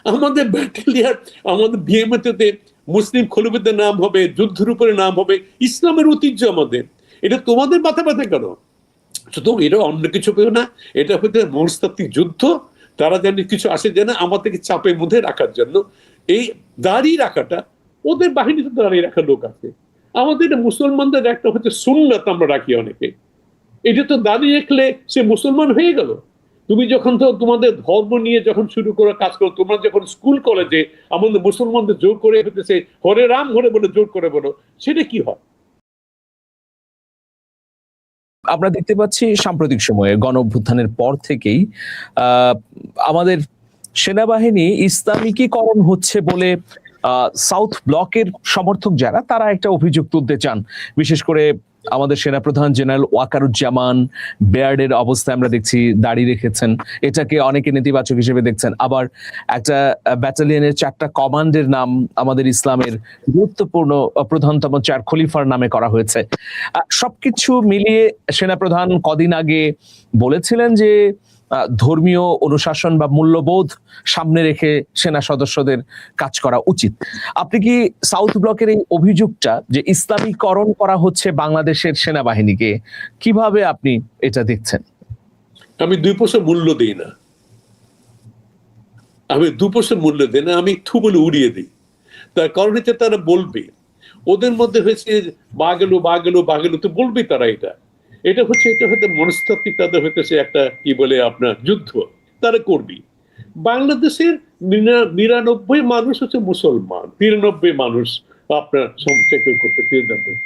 আমাদের ব্যাটালিয়ার, আমাদের বিএমএতে মুসলিম খলিফাদের নাম হবে, যুদ্ধের উপরে নাম হবে, ইসলামের ঐতিহ্য আমাদের। এটা তোমাদের মাথা ব্যথা কেন? সুতরাং এটা অন্য কিছু পেও না, এটা হচ্ছে মনস্তাত্ত্বিক যুদ্ধ। তারা যেন কিছু আসে যেন আমাদেরকে চাপের মধ্যে রাখার জন্য। এই দাঁড়িয়ে রাখাটা, ওদের বাহিনীতে দাঁড়িয়ে রাখার লোক আছে। আমাদের মুসলমানদের একটা হচ্ছে সুন্নাত আমরা রাখি অনেকে, এটা তো দাঁড়িয়ে রাখলে সে মুসলমান হয়ে গেল। তুমি যখন তো তোমাদের ধর্ম নিয়ে যখন শুরু করে কাজ করো, তোমরা যখন স্কুল কলেজে আমাদের মুসলমানদের জোর করে হতেছে হরে রাম হরে বলে জোর করে বলো, সেটা কি হয়? আমরা দেখতে পাচ্ছি সাম্প্রতিক সময়ে গণ অভ্যুত্থানের পর থেকেই আমাদের সেনাবাহিনী ইসলামিকীকরণ হচ্ছে বলে সাউথ ব্লকের সমর্থক যারা, তারা একটা অভিযোগ তুলতে চান। বিশেষ করে আমাদের সেনাপ্রধান জেনারেল ওয়াকারুজ্জামান বেয়ার্ডের অবস্থায় আমরা দেখছি দাঁড়িয়ে রেখেছেন, এটাকে অনেকে নেতিবাচক হিসেবে দেখছেন। আবার একটা ব্যাটালিয়নের 4টা কমান্ডের নাম আমাদের ইসলামের গুরুত্বপূর্ণ প্রধানতম 4 খলিফার নামে করা হয়েছে। সবকিছু মিলিয়ে সেনাপ্রধান কদিন আগে বলেছিলেন যে ধর্মীয় অনুশাসন বা মূল্যবোধ সামনে রেখে সেনা সদস্যদের কাজ করা উচিত। আপনি কি সাউথ ব্লকের এই অভিযোগটা যে ইসলামীকরণ করা হচ্ছে বাংলাদেশের সেনাবাহিনীকে, কিভাবে আপনি এটা দেখছেন? আমি 2 পয়সা মূল্য দিই না, আমি 2 পয়সা মূল্য দিই না, আমি থু বলে উড়িয়ে দিই। তার কারণ হচ্ছে তারা বলবে, ওদের মধ্যে হয়েছে বাগেলো বাগেলো বাগেলো, তো বলবে তারা। এটা হচ্ছে মনস্তাত্ত্বিক, তাদের হইতেছে একটা কি বলে আপনার যুদ্ধ, তারা করবি। বাংলাদেশের 99 মানুষ হচ্ছে মুসলমান, 93 মানুষ আপনার করতে 93।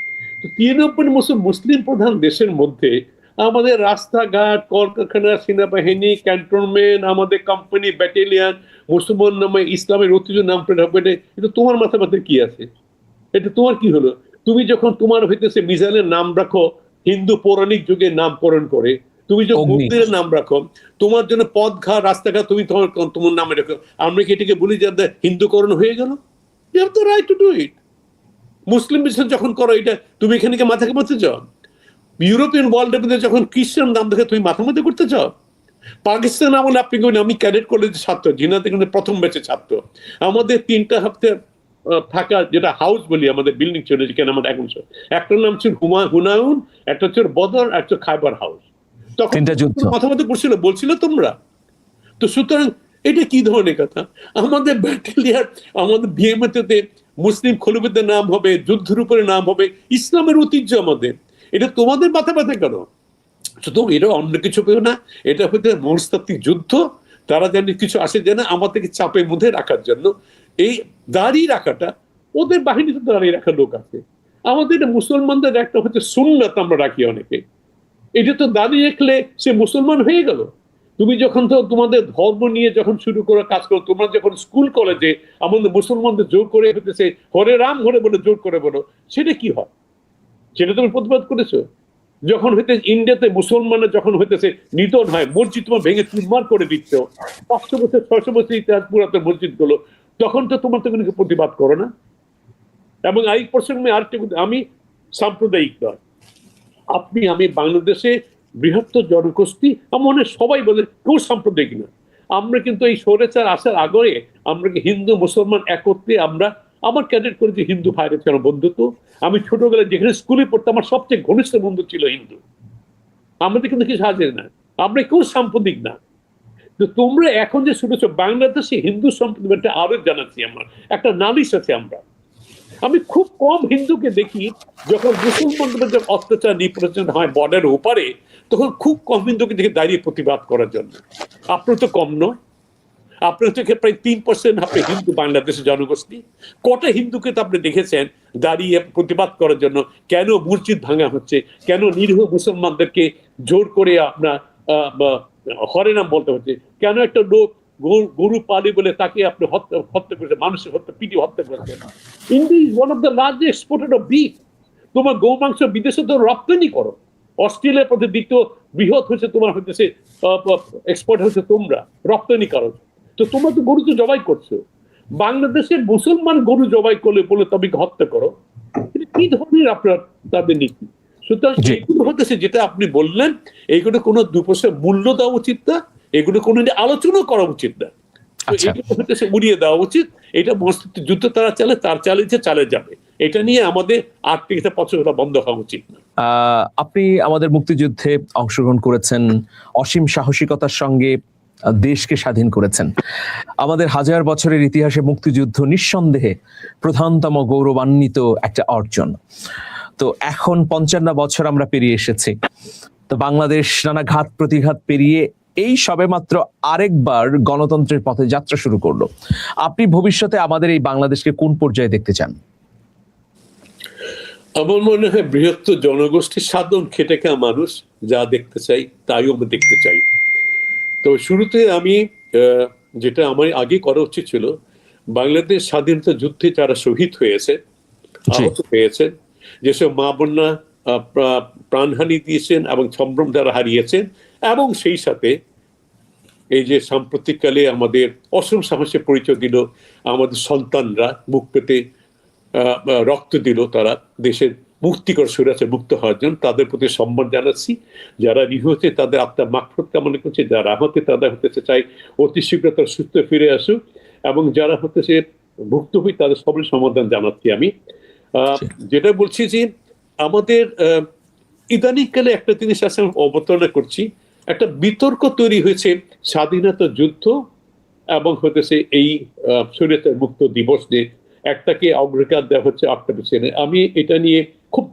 তো 93 মুসলিম প্রধান দেশের মধ্যে আমাদের রাস্তাঘাট, কলকারখানা, সেনাবাহিনী, ক্যান্টনমেন্ট, আমাদের কোম্পানি, ব্যাটালিয়ান, মুসলমান নামে ইসলামের ঐতিহ্য নাম হবে, এটা তোমার মাথা মাথায় কি আছে? এটা তোমার কি হলো? তুমি যখন তোমার হইতেছে মিসাইলের নাম রাখো হিন্দু পৌরাণিক যুগের নামকরণ করে, তুমি যখন মন্দিরের নাম রাখো, তোমার জন্য পথঘাট রাস্তাঘাট তুমি তোমার নামে রাখো, আমরা কি এটাকে বলি যে হিন্দুকরণ হয়ে গেল? You have the right to do it. মুসলিম বিশ্ব যখন করো এটা, তুমি এখানে কি মাথাকে মারতে চাও? ইউরোপিয়ান ওয়ার্ল্ডের মধ্যে যখন খ্রিস্টান নাম দেখে তুমি মাথা মাথা করতে চাও? পাকিস্তান আমলে আপনি আমি ক্যাডেট কলেজের ছাত্র, জিনাতে কিন্তু প্রথম ব্যাচের ছাত্র। আমাদের 3টা হপ্তাহ থাকা যেটা হাউস বলি, আমাদের বিল্ডিং ছিল যেখানে আমাদের এখন, একটার নাম ছিল হুনায়ুন, একটা হচ্ছে বদর, একটা খাইবার হাউস। তখন কথা মতো করছিল, বলছিল তোমরা তো। সুতরাং এটা কি ধরনের কথা? আমাদের ব্যাটালিয়ার, আমাদের বিএমএতে মুসলিম খলিফাদের নাম হবে, যুদ্ধের উপরে নাম হবে, ইসলামের ঐতিহ্য আমাদের। এটা তোমাদের মাথা ব্যথা কেন? সুতরাং এটা অন্য কিছু পেও না, এটা হচ্ছে মনস্তাত্ত্বিক যুদ্ধ। তারা যেন কিছু আসে যেন আমাদেরকে চাপের মধ্যে রাখার জন্য। এই দাঁড়িয়ে রাখাটা, ওদের বাহিনীতে দাঁড়িয়ে রাখার লোক আছে। আমাদের মুসলমানদের একটা হচ্ছে সুন্নাত আমরা রাখি অনেকে, এটা তো দাঁড়িয়ে রাখলে সে মুসলমান হয়ে গেল। তুমি যখন তো তোমাদের ধর্ম নিয়ে যখন শুরু করে কাজ করো, তোমরা যখন স্কুল কলেজে আমাদের মুসলমানদের জোর করে হতেছে হরে রাম হরে বলে জোর করে বলো, সেটা কি হয়? সেটা তুমি প্রতিবাদ করেছো। যখন হইতে ইন্ডিয়াতে মুসলমানের যখন হইতেছে নিধন হয়, মসজিদ তোমার ভেঙে চুরমার করে দিচ্ছ, 500 বছর 600 বছর ইতিহাস পুরাতন মসজিদ গুলো, তখন তো তোমার তো কোনো প্রতিবাদ করো না। এবং এই প্রসঙ্গে আরেকটা, আমি সাম্প্রদায়িক নয়, আপনি আমি বাংলাদেশে বৃহত্তর জনগোষ্ঠী, আমার মনে সবাই বলে কেউ সাম্প্রদায়িক না। আমরা কিন্তু এই স্বৈরাচার আসার আগে আমরা হিন্দু মুসলমান একত্রে আমরা, আমার ক্যাডেট করেছি হিন্দু ভাইয়ের ছিল বন্ধুত্ব। আমি ছোটবেলায় যেখানে স্কুলে পড়তাম আমার সবচেয়ে ঘনিষ্ঠ বন্ধু ছিল হিন্দু। আমাদের কিন্তু কিছু হাজির না, আমরা কেউ সাম্প্রদায়িক না। তো তোমরা এখন যে শুনেছো বাংলাদেশে হিন্দু সম্প্রদায়, আরো জানাচ্ছি আমার একটা নালিশ আছে। আমি খুব কম হিন্দুকে দেখি যখন মুসলমানদের যখন অত্যাচার নিপীড়ন হয় বর্ডারের ওপারে, তখন খুব কম হিন্দুকে দেখে দাঁড়িয়ে প্রতিবাদ করার জন্য। আপনার তো কম নয়, আপনার তো প্রায় 3% আপনি হিন্দু বাংলাদেশের জনগোষ্ঠী। কটা হিন্দুকে তো আপনি দেখেছেন দাঁড়িয়ে প্রতিবাদ করার জন্য? কেন মসজিদ ভাঙা হচ্ছে, কেন নিরীহ মুসলমানদেরকে জোর করে আপনার হরে নাম বলতে হচ্ছে, কেন একটা লোক গরু পালি বলে তাকে আপনি হত্যা করেছেন, মানুষের পিটি হত্যা করেছেন। India is one of the largest exporter of beef. তোমার গৌ মাংস বিদেশে তো রপ্তানি করো। অস্ট্রেলিয়ার প্রতি দ্বিতীয় বৃহৎ হচ্ছে তোমার হচ্ছে এক্সপোর্ট হচ্ছে, তোমরা রপ্তানি করো। তো তোমরা তো গরু তো জবাই করছো। বাংলাদেশের মুসলমান গরু জবাই করলে বলে তবে হত্যা করো, এটা কি ধরনের আপনার তাদের নীতি? সুতরাং এইগুলো হতেছে যেটা আপনি বললেন, এইগুলো কোনো 2 পয়সা মূল্য দেওয়া উচিত না, এগুলো কোনো আলোচনা করা উচিত না। আচ্ছা। এটা হচ্ছে উড়িয়ে দেওয়া উচিত। এটা মনস্তাত্ত্বিক যুদ্ধ তারা চালিয়েছে, চালিয়ে যাবে। এটা নিয়ে আমাদের আত্মীয়তা পছন্দ বন্ধ হওয়া উচিত না। আপনি আমাদের মুক্তিযুদ্ধে অংশগ্রহণ করেছেন, অসীম সাহসিকতার সঙ্গে দেশকে স্বাধীন করেছেন। আমাদের হাজার বছরের ইতিহাসে মুক্তিযুদ্ধ নিঃসন্দেহে প্রধানতম গৌরবান্বিত একটা অর্জন। তো এখন ৫৫ বছর আমরা পেরিয়ে এসেছি। তো বাংলাদেশ নানা ঘাত প্রতিঘাত পেরিয়ে এই সবেমাত্র আরেকবার গণতন্ত্রের পথে যাত্রা শুরু করলো। আপনি ভবিষ্যতে আমাদের এই বাংলাদেশকে কোন পর্যায়ে দেখতে চান? আমার মনে হয় বৃহত্তর জনগোষ্ঠীর সাধারণ খেটে খাওয়া মানুষ যা দেখতে চাই তাইও আমি দেখতে চাই। তো শুরুতে আমি যেটা আমার আগে করা উচিত ছিল, বাংলাদেশ স্বাধীনতা যুদ্ধে যারা শহীদ হয়েছে, আহত হয়েছেন, যেসব মা বোনরা প্রাণহানি দিয়েছেন এবং সম্ভ্রম যারা হারিয়েছেন, এবং সেই সাথে এই যে সাম্প্রতিককালে আমাদের অসম সাহসে পরিচয় দিল আমাদের সন্তানরা, মুখ পেতে রক্ত দিল, তারা দেশের মুক্তিকর স্বৈরাচার মুক্ত হওয়ার জন্য, তাদের প্রতি সম্মান জানাচ্ছি। যারা নিহত হচ্ছে তাদের আত্মার মাগফিরাত কামনা করছে, যারা আহত তাদের হতেছে চাই অতি শীঘ্র তারা সুস্থ ফিরে আসুক, এবং যারা হতেছে ভুক্তভোগী তাদের সবই সমাধান জানাচ্ছি আমি। যেটা বলছি যে আমাদের ইদানিংকালে একটা জিনিস আছে আমি অবতারণা করছি, একটা বিতর্ক তৈরি হয়েছে স্বাধীনতা যুদ্ধ এবং হতেছে এই স্বৈরাচার মুক্ত দিবস নিয়ে। একটাকে অগ্রাধিকার দেওয়া হচ্ছে, একটা পিছনে। আমি এটা নিয়ে খুব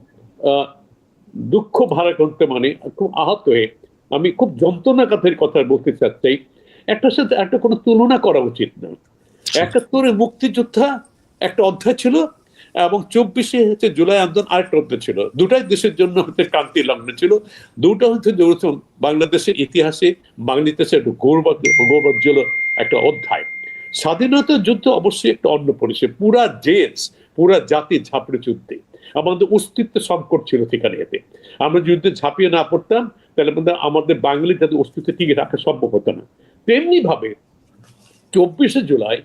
দুঃখ ভারাক্রান্ত, মানে খুব আহত হয়ে আমি খুব যন্ত্রণাঘাতের কথা বলতে চাচ্ছি। একটার সাথে একটা কোনো তুলনা করা উচিত না। ৭১ মুক্তিযোদ্ধা একটা অধ্যায় ছিল, এবং ২৪ হচ্ছে জুলাই আন্দোলন আরেকটা অধ্যায় ছিল। দুটাই দেশের জন্য হচ্ছে ক্রান্তি লগ্ন ছিল। দুটো হচ্ছে বাংলাদেশের ইতিহাসে বাংলাদেশের গৌরবোজ্জ্বল একটা অধ্যায়। স্বাধীনতা যুদ্ধ অবশ্যই একটা অন্য পরিচয়। পুরা দেশ, পুরা জাতি ঝাঁপড়ে যুদ্ধে, আমাদের অস্তিত্ব সংকট ছিল সেখানে। এতে আমরা যুদ্ধে ঝাঁপিয়ে না পড়তাম তাহলে আমাদের বাঙালি যাদের অস্তিত্ব টিকে রাখা সম্ভব হতো না। তেমনি ভাবে ২৪ জুলাই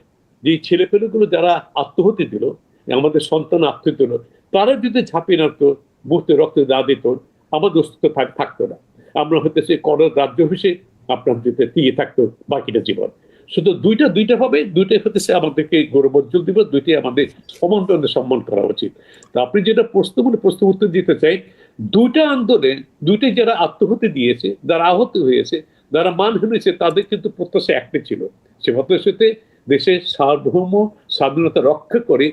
যে ছেলেপেলেগুলো যারা আত্মহত্যা দিল, আমাদের সন্তান আত্মহত্যা দিল, তারা যদি ঝাঁপিয়ে নামতো, মুহূর্তে রক্ত না দিত, আমাদের অস্তিত্ব থাকতো না। আমরা হতেছে কর রাজ্য হিসেবে আপনার যেতে টিকে থাকতো বাকিটা জীবন। শুধু দুইটা ভাবে, দুইটাই হতেছে আমাদেরকে গৌরবোজ্জ্বল দিবস, দুইটাই আমাদের সমান্তরালে সম্মান করা উচিত। তা আপনি যেটা প্রশ্ন উত্তর দিতে চাই, দুইটা আন্দোলনে দুইটাই যারা আত্মহত্যা দিয়েছে, যারা আহত হয়েছে, যারা মানহানি হয়েছে, তাদের কিন্তু প্রত্যাশা একটাই ছিল, সে প্রত্যাশাতে দেশের সার্বভৌম স্বাধীনতা রক্ষা করে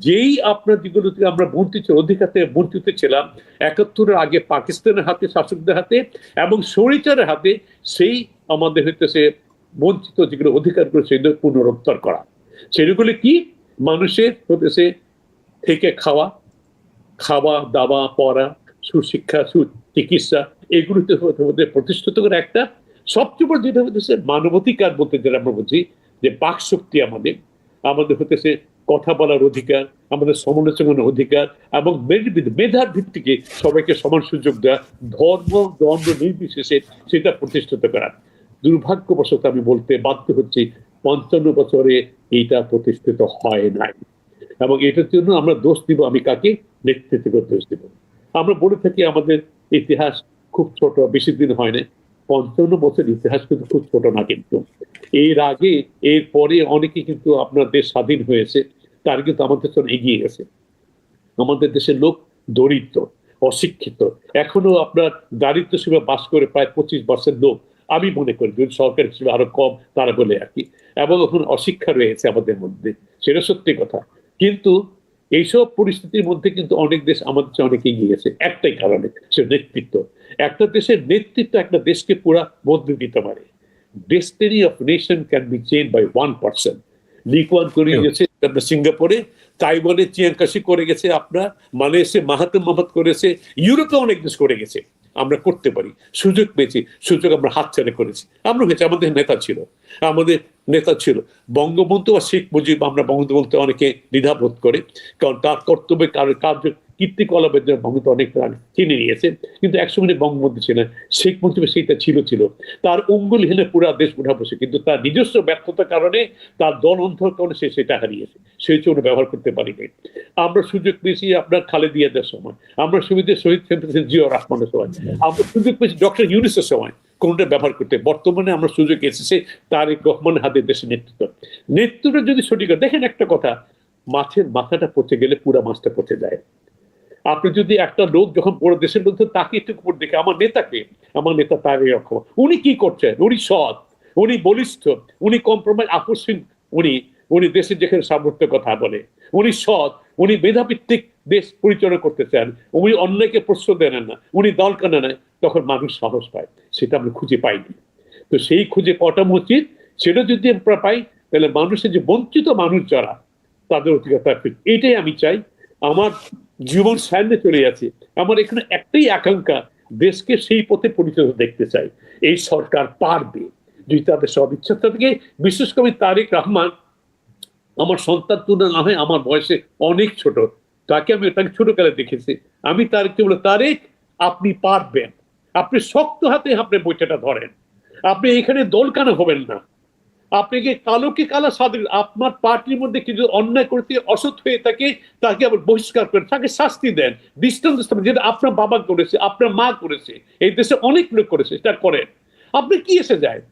যেই আপনার যেগুলো থেকে আমরা বঞ্চিত, অধিকার থেকে বঞ্চিত ছিলাম ৭১-এর আগে পাকিস্তানের হাতে, শাসকদের হাতে এবং স্বৈরাচারের হাতে, সেই আমাদের হইতেছে বঞ্চিত যেগুলো অধিকারগুলো সেগুলো পুনরুদ্ধার করা। সেগুলো কি? মানুষের হতেছে থেকে খাওয়া দাওয়া, পড়া, সুশিক্ষা, সুচিকিৎসা, এগুলোতে প্রতিষ্ঠিত করে একটা সবচেয়ে বড় যেটা হতেছে মানবাধিকার বলতে যেটা আমরা বুঝি, যে বাক শক্তি আমাদের হতেছে কথা বলার অধিকার, আমাদের সমালোচনার অধিকার, এবং মেধার ভিত্তিকে সবাইকে সমান সুযোগ দেওয়া, ধর্ম নির্বিশেষে সেটা প্রতিষ্ঠিত করা। দুর্ভাগ্যবশত আমি বলতে বাধ্য হচ্ছি ৫৫ বছরে এইটা প্রতিষ্ঠিত হয় নাই, এবং এটার জন্য আমরা দোষ দিব, আমি কাকে? নেতৃত্বকে দোষ দিব। আমরা বলে থাকি আমাদের ইতিহাস খুব ছোট, বেশি দিন হয় না। ৫৫ বছর ইতিহাস কিন্তু খুব ছোট না, কিন্তু এর আগে এর পরে অনেকে কিন্তু আপনার দেশ স্বাধীন হয়েছে, তার কিন্তু আমাদের জন্য এগিয়ে গেছে। আমাদের দেশের লোক দরিদ্র, অশিক্ষিত, এখনো আপনার দারিদ্র সীমা বাস করে প্রায় ২৫% লোক, আমি মনে করি যদি সরকার হিসেবে আরো কম তারা বলে আর কি, এবং এখন অশিক্ষা রয়েছে আমাদের মধ্যে, সেটা সত্যি কথা। কিন্তু এইসব পরিস্থিতির মধ্যে কিন্তু অনেক দেশ আমাদের চেয়ে অনেক এগিয়ে গেছে একটাই কারণে, সে নেতৃত্ব। একটা দেশের নেতৃত্ব একটা দেশকে পুরা বদলে দিতে পারে। Destiny of nation can be change by 1%। Lee Kuan করে গেছে আপনার সিঙ্গাপুরে, তাইওয়ানে চিয়াং কাশি করে গেছে, আপনার মালয়েশিয়া মাহাতির মোহাম্মদ করেছে, ইউরোপে অনেক দেশ করে গেছে। আমরা করতে পারি, সুযোগ পেয়েছি, সুযোগ আমরা হাতছাড়া করেছি। আমরা হয়েছে, আমাদের নেতা ছিল বঙ্গবন্ধু বা শেখ মুজিব। আমরা বঙ্গবন্ধু বলতে অনেকে দ্বিধাবোধ করে, কারণ তার কর্তব্যে কার্য কীর্তিকলাপের জন্য বঙ্গবন্ধু অনেক চিনে নিয়েছে, কিন্তু একসময় বঙ্গবন্ধু ছিলেন। শেখ মুজিবের সেইটা ছিল তার অঙ্গুল হেলে পুরা দেশ উঠা বসে, কিন্তু তার নিজস্ব ব্যর্থতার কারণে, তার দল অন্ধর কারণে সে সেটা হারিয়েছে, সেই জন্য ব্যবহার করতে পারিনি। আমরা সুযোগ পেয়েছি আপনার খালেদা জিয়ার সময়, আমরা শহীদ জিয়াউর রহমানের সময়, আমরা সুযোগ পেয়েছি ডক্টর ইউনূসের সময়। কোনটা ব্যবহার করতে। বর্তমানে আমরা সুযোগ এসেছে তারেক রহমান হাতে দেশের নেতৃত্বটা যদি সঠিক হয়। দেখেন একটা কথা, মাছের মাথাটা পচে গেলে পুরা মাছটা পচে যায়। আপনি যদি একটা লোক যখন বড় দেশের মধ্যে তাকে একটু উপর দেখে, আমার নেতা তারেক রহমান, উনি কি করছেন, উনি সৎ, উনি বলিষ্ঠ, উনি কম্প্রোমাইজ আপোষহীন, উনি দেশের যেখানে সামর্থ্যের কথা বলে, উনি সৎ, উনি মেধাভিত্তিক দেশ পরিচালনা করতে চান, উনি অন্যকে প্রশ্রয় দেন না, উনি দল কানা নেয়, তখন মানুষ সাহস পায়। সেটা আমরা খুঁজে পাইনি। তো সেই খুঁজে পাওয়াটা উচিত। সেটা যদি আমরা পাই, তাহলে মানুষের যে বঞ্চিত মানুষ যারা, তাদের অধিকার, এটাই আমি চাই। আমার জীবন সামনে চলে যাচ্ছে, আমার এখানে একটাই আকাঙ্ক্ষা, দেশকে সেই পথে পরিচালিত দেখতে চাই। এই সরকার পারবে যদি তাদের সব ইচ্ছা থেকে। বিশেষ করে তারেক রহমান আমার সন্তান তুলে না হয়, আমার বয়সে অনেক ছোট, তাকে ছোটকালে দেখেছি। আমি তারেককে বলে, তারেক আপনি পারবেন, আপনি শক্ত হাতে আপনি বইটাটা ধরেন, আপনি এখানে দলকানা হবেন না, আপনাকে কালোকে কালা সাদা, আপনার পার্টির মধ্যে কিছু অন্যায় করতে অসৎ হয়ে থাকে, তাকে আবার বহিষ্কার করেন, তাকে শাস্তি দেন, দৃষ্টান্ত স্থাপন, যেটা আপনার বাবা করেছে, আপনার মা করেছে, এই দেশে অনেক লোক করেছে, সেটা করেন। আপনি কি এসে যায়?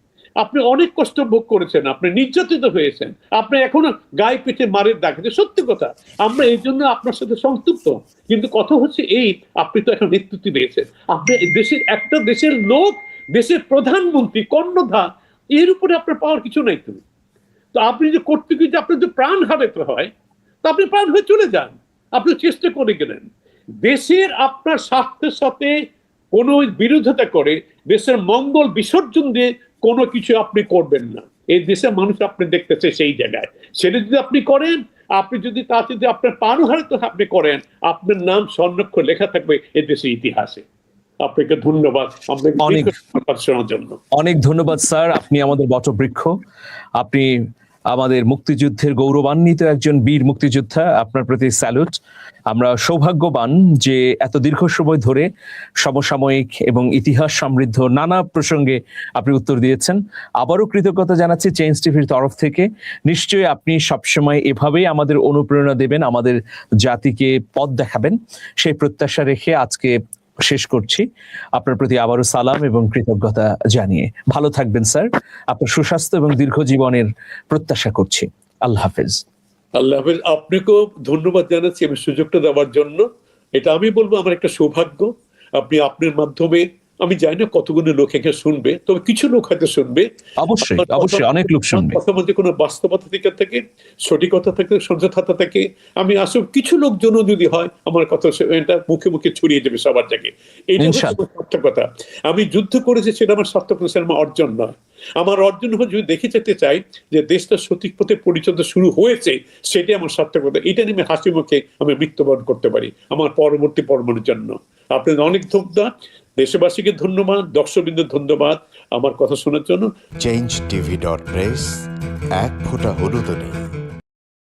আপনি অনেক কষ্ট ভোগ করেছেন, আপনি নির্যাতিত হয়েছেন, আপনি এখনো গায়ে পেটে মারের দাগ। সত্যি কথা, আমরা এই জন্য আপনার সাথে সংযুক্ত। কিন্তু কথা হচ্ছে এই, আপনি তো এখন নেতৃত্ব দিয়েছেন, আপনি একটা দেশের লোক, দেশের প্রধানমন্ত্রী, কর্ণধার, এর উপরে আপনার পাওয়ার কিছু নাই। তো আপনি যে করতে গিয়ে আপনার যে প্রাণ হারাতে হয়, তো আপনি প্রাণ হয়ে চলে যান, আপনি চেষ্টা করে গেলেন। দেশের আপনার স্বার্থের সাথে কোনো বিরোধিতা করে দেশের মঙ্গল বিসর্জন দিয়ে কোনো কিছু আপনি করবেন না। এই দেশের মানুষ আপনি দেখতেছে সেই জায়গায়, সেটা যদি আপনি করেন, আপনি যদি আপনার প্রাণ হারাতে আপনি করেন, আপনার নাম স্বর্ণাক্ষরে লেখা থাকবে এই দেশের ইতিহাসে। আপনাকে ধন্যবাদ, শোনার জন্য অনেক ধন্যবাদ স্যার। আপনি আমাদের বটবৃক্ষ, আপনি আমাদের মুক্তিযুদ্ধের গৌরবান্বিত একজন বীর মুক্তিযোদ্ধা। আপনার প্রতি স্যালুট। আমরা সৌভাগ্যবান যে এত দীর্ঘ সময় ধরে সমসাময়িক এবং ইতিহাস সমৃদ্ধ নানা প্রসঙ্গে আপনি উত্তর দিয়েছেন। আবারও কৃতজ্ঞতা জানাচ্ছি চেঞ্জ টিভির তরফ থেকে। নিশ্চয়ই আপনি সবসময় এভাবেই আমাদের অনুপ্রেরণা দেবেন, আমাদের জাতিকে পথ দেখাবেন, সেই প্রত্যাশা রেখে আজকে শেষ করছি। আপনার প্রতি আবারও সালাম এবং কৃতজ্ঞতা জানিয়ে ভালো থাকবেন স্যার। আপনার সুস্বাস্থ্য এবং দীর্ঘ জীবনের প্রত্যাশা করছি। আল্লাহ হাফেজ। আল্লাহ হাফেজ। আপনাকেও ধন্যবাদ জানাচ্ছি আমি সুযোগটা দেওয়ার জন্য। এটা আমি বলবো আমার একটা সৌভাগ্য। আপনি আপনার মাধ্যমে, আমি জানি না কতগুলো লোক এখানে শুনবে, তবে কিছু লোক হয়তো শুনবে। অবশ্যই অবশ্যই অনেক লোক শুনবে। কথা মধ্যে কোনো বাস্তবতা থেকে, সঠিকতা থেকে, সঞ্জতা থেকে, আমি আসলে কিছু লোকজন যদি হয়, আমার কথা এটা মুখে মুখে ছড়িয়ে যাবে সবার জায়গায়। এইটা হচ্ছে সার্থকতা। আমি যুদ্ধ করেছি, সেটা আমার সার্থকতা, সেটা আমার অর্জন নয়। আমার অর্জন যদি দেখে যেতে চাই যে দেশটা সঠিক পথে পরিচালনা শুরু হয়েছে, সেটাই আমার সার্থকতা। এটা নিয়ে হাসি মুখে আমি মৃত্যুবরণ করতে পারি আমার পরবর্তী পরমাণুর জন্য। আপনাদের অনেক ধন্যবাদ, দেশবাসীকে ধন্যবাদ, দর্শকবৃন্দের ধন্যবাদ আমার কথা শোনার জন্য। changeTV.press, এক ফোঁটা হলুদ নেই।